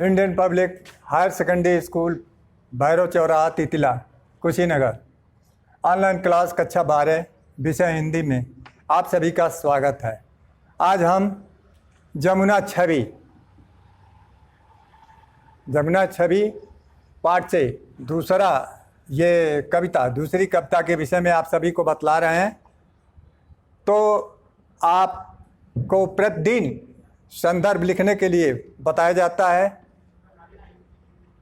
Indian public higher secondary school, Bhairav चौराहा, Titla, Kushinagar. Online class कक्षा 12 विषय हिंदी में आप सभी का स्वागत है। आज हम जमुना छवि पाठ से दूसरी कविता के विषय में आप सभी को बतला रहे हैं। तो आपको प्रतिदिन संदर्भ लिखने के लिए बताया जाता है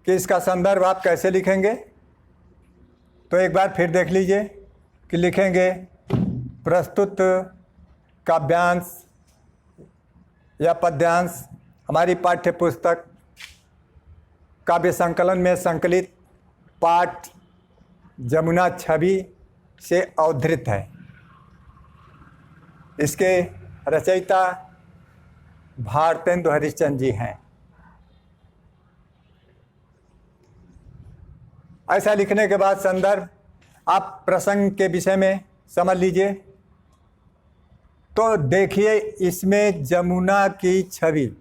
कि इसका संदर्भ आप कैसे लिखेंगे। तो एक बार फिर देख लीजिए कि लिखेंगे प्रस्तुत काव्यांश या पद्यांश हमारी पाठ्य पुस्तक काव्य संकलन में संकलित पाठ जमुना छवि से अवधृत है। इसके रचयिता भारतेंदु हरिश्चंद्र जी हैं। ऐसा लिखने के बाद संदर्भ आप प्रसंग के विषय में समझ लीजिए। तो देखिए, इसमें जमुना की छवि,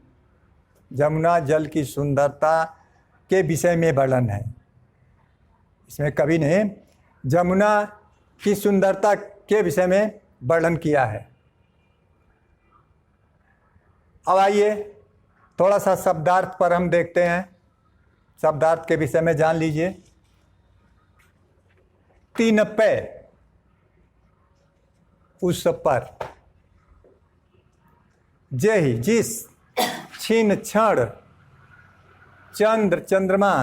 जमुना जल की सुंदरता के विषय में वर्णन है। इसमें कवि ने जमुना की सुंदरता के विषय में वर्णन किया है। अब आइए थोड़ा सा शब्दार्थ पर हम देखते हैं। शब्दार्थ के विषय में जान लीजिए। तीन पे उस पर, जेहि जिस, छिन क्षण, चंद्र चंद्रमा,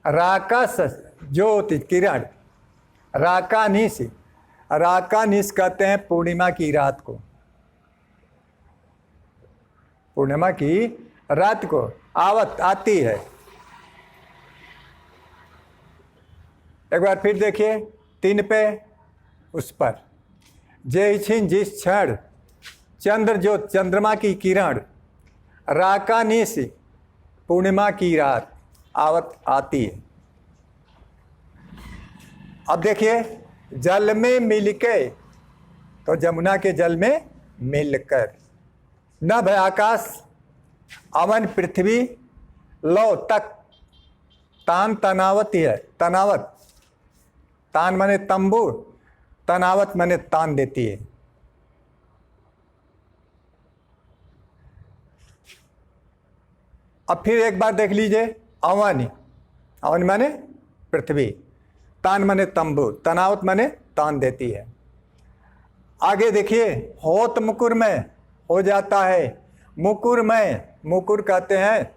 राकाश ज्योति किरण, राकानिश। राकानिश कहते हैं पूर्णिमा की रात को। पूर्णिमा की रात को आवत आती है। एक बार फिर देखिए, तीन पे उस पर, जे छिन जिस क्षण, चंद्र जो चंद्रमा की किरण, राकानिश पूर्णिमा की रात आवत आती है। अब देखिए, जल में मिलके, तो जमुना के जल में मिलकर, नभ आकाश, अवन पृथ्वी, लौ तक, तान तनावती है। तनावत, तान माने तंबू, तनावत माने तान देती है। अब फिर एक बार देख लीजिए, अवन, अवन माने पृथ्वी, तान माने तंबू, तनावत माने तान देती है। आगे देखिए, होत मुकुर में, हो जाता है मुकुर में। मुकुर कहते हैं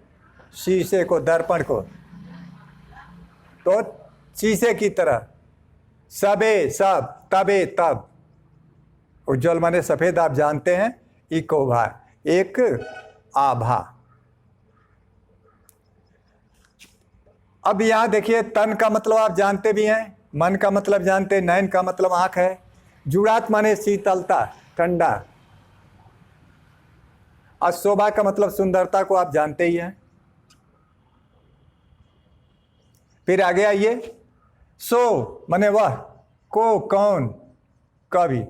शीशे को, दर्पण को। तो शीशे की तरह, सबे सब, तबे तब, उज्ज्वल माने सफेद, आप जानते हैं, इकोभा एक आभा। अब यहां देखिए, तन का मतलब आप जानते भी हैं, मन का मतलब जानते हैं, नयन का मतलब आंख है, जुड़ात माने शीतलता, ठंडा, और शोभा का मतलब सुंदरता को आप जानते ही हैं। फिर आगे आइए, सो माने वह, को कौन, कवि,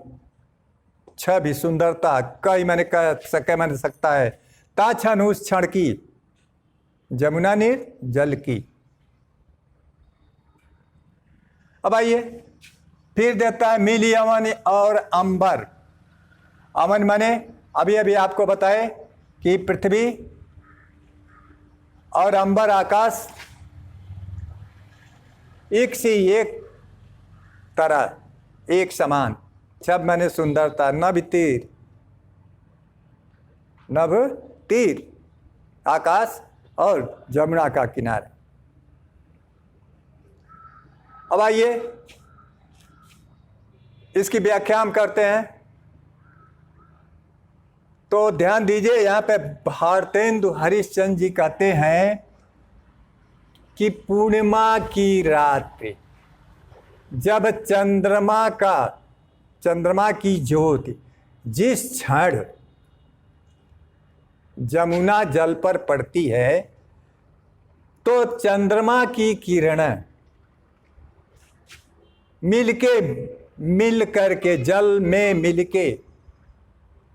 छवि सुंदरता, कई माने सके माने सकता है, ता क्षण उस क्षण की, जमुना नीर जल की। अब आइए, फिर देता है मिली अवन और अंबर। अवन माने अभी अभी आपको बताए कि पृथ्वी और अंबर आकाश एक सी एक तरह, एक समान। छब माने सुंदरता, नभ तीर, नभ तीर, आकाश और जमुना का किनारा। अब आइए, इसकी व्याख्या हम करते हैं। तो ध्यान दीजिए, यहाँ पे भारतेंदु हरिश्चंद्र जी कहते हैं कि पूर्णिमा की रात पे जब चंद्रमा की ज्योति जिस क्षण जमुना जल पर पड़ती है, तो चंद्रमा की किरण मिल करके, जल में मिलके,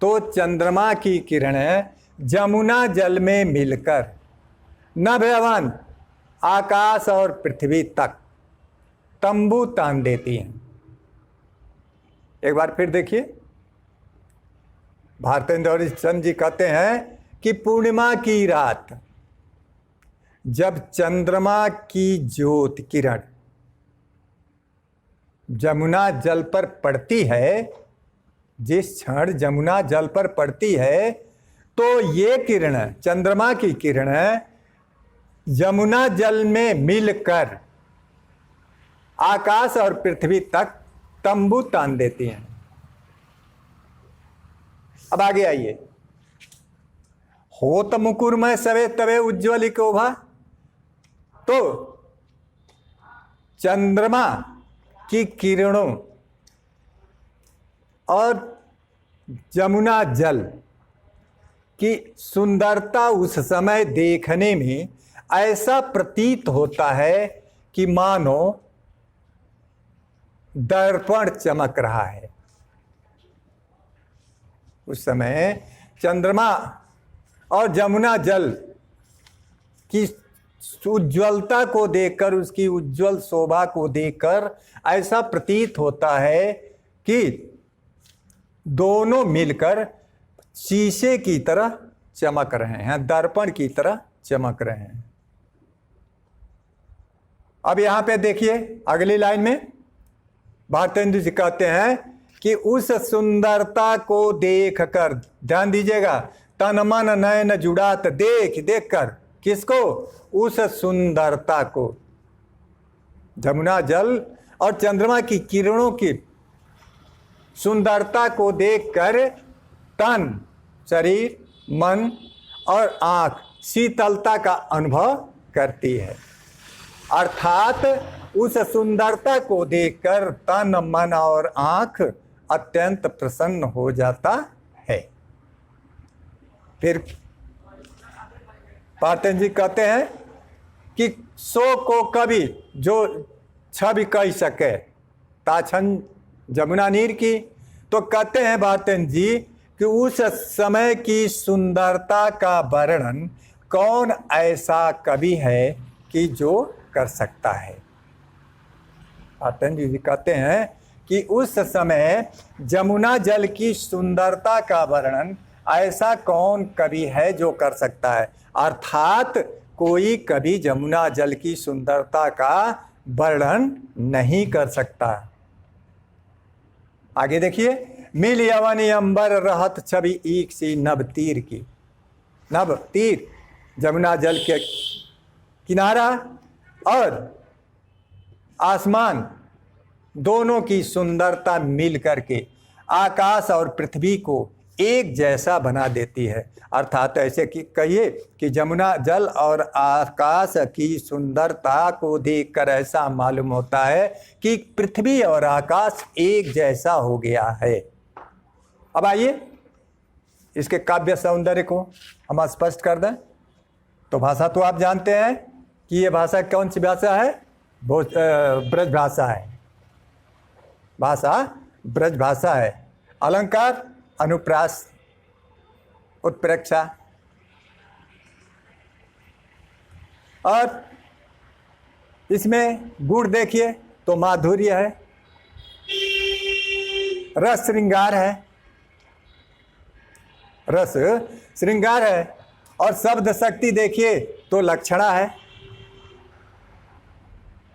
तो चंद्रमा की किरण जमुना जल में मिलकर नभ यवन आकाश और पृथ्वी तक तंबू तान देती हैं। एक बार फिर देखिए, भारतेंद्र हरिश्चंद्र जी कहते हैं कि पूर्णिमा की रात जब चंद्रमा की ज्योति किरण जमुना जल पर पड़ती है, जिस क्षण जमुना जल पर पड़ती है तो ये किरण, चंद्रमा की किरण यमुना जल में मिलकर आकाश और पृथ्वी तक तंबू तान देती हैं। अब आगे आइए, होत मुकुर में सवे तवे उज्ज्वल शोभा। तो चंद्रमा की किरणों और यमुना जल की सुंदरता उस समय देखने में ऐसा प्रतीत होता है कि मानो दर्पण चमक रहा है। उस समय चंद्रमा और यमुना जल की उज्ज्वलता को देखकर, उसकी उज्ज्वल शोभा को देखकर ऐसा प्रतीत होता है कि दोनों मिलकर शीशे की तरह चमक रहे हैं, दर्पण की तरह चमक रहे हैं। अब यहां पे देखिए अगली लाइन में भारतेंदु जी कहते हैं कि उस सुंदरता को देखकर, ध्यान दीजिएगा, तन मन नयन जुड़ात देख कर, किसको? उस सुंदरता को, यमुना जल और चंद्रमा की किरणों की सुंदरता को देखकर तन, शरीर, मन और आंख शीतलता का अनुभव करती है। अर्थात उस सुंदरता को देखकर तन, मन और आंख अत्यंत प्रसन्न हो जाता है। फिर पार्थिन जी कहते हैं कि सो को कभी जो छवि कह सके ताछन जमुना नीर की, तो कहते हैं भारतेंद्र जी कि उस समय की सुंदरता का वर्णन कौन ऐसा कवि है कि जो कर सकता है। भारतेंद्र जी कहते हैं कि उस समय जमुना जल की सुंदरता का वर्णन ऐसा कौन कवि है जो कर सकता है। अर्थात कोई कवि जमुना जल की सुंदरता का वर्णन नहीं कर सकता। आगे देखिए, मिल यवन अंबर रहत छवि एक सी नभ तीर की। नभ तीर जमुना जल के किनारा और आसमान दोनों की सुंदरता मिल करके आकाश और पृथ्वी को एक जैसा बना देती है। अर्थात ऐसे कि कहिए कि जमुना जल और आकाश की सुंदरता को देखकर ऐसा मालूम होता है कि पृथ्वी और आकाश एक जैसा हो गया है। अब आइए इसके काव्य सौंदर्य को हम स्पष्ट कर दें। तो भाषा तो आप जानते हैं कि ये भाषा कौन सी भाषा है? ब्रज भाषा है। भाषा ब्रज भाषा है। अलंकार, अनुप्रास, उत्प्रेक्षा और इसमें गुण देखिए तो माधुर्य है, रस श्रृंगार है, रस श्रृंगार है और शब्द शक्ति देखिए तो लक्षणा है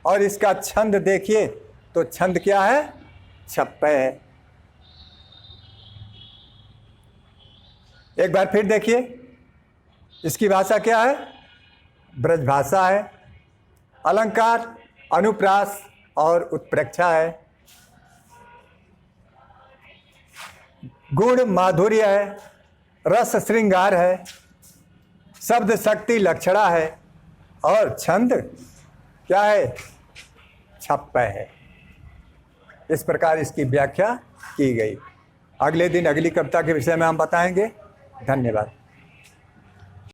और इसका छंद देखिए तो छंद क्या है? छप्पे है। एक बार फिर देखिए इसकी भाषा क्या है? ब्रज भाषा है। अलंकार, अनुप्रास और उत्प्रेक्षा है। गुण माधुर्य है, रस श्रृंगार है, शब्द शक्ति लक्षणा है और छंद क्या है? छप्पे है। इस प्रकार इसकी व्याख्या की गई। अगले दिन अगली कविता के विषय में हम बताएंगे। धन्यवाद।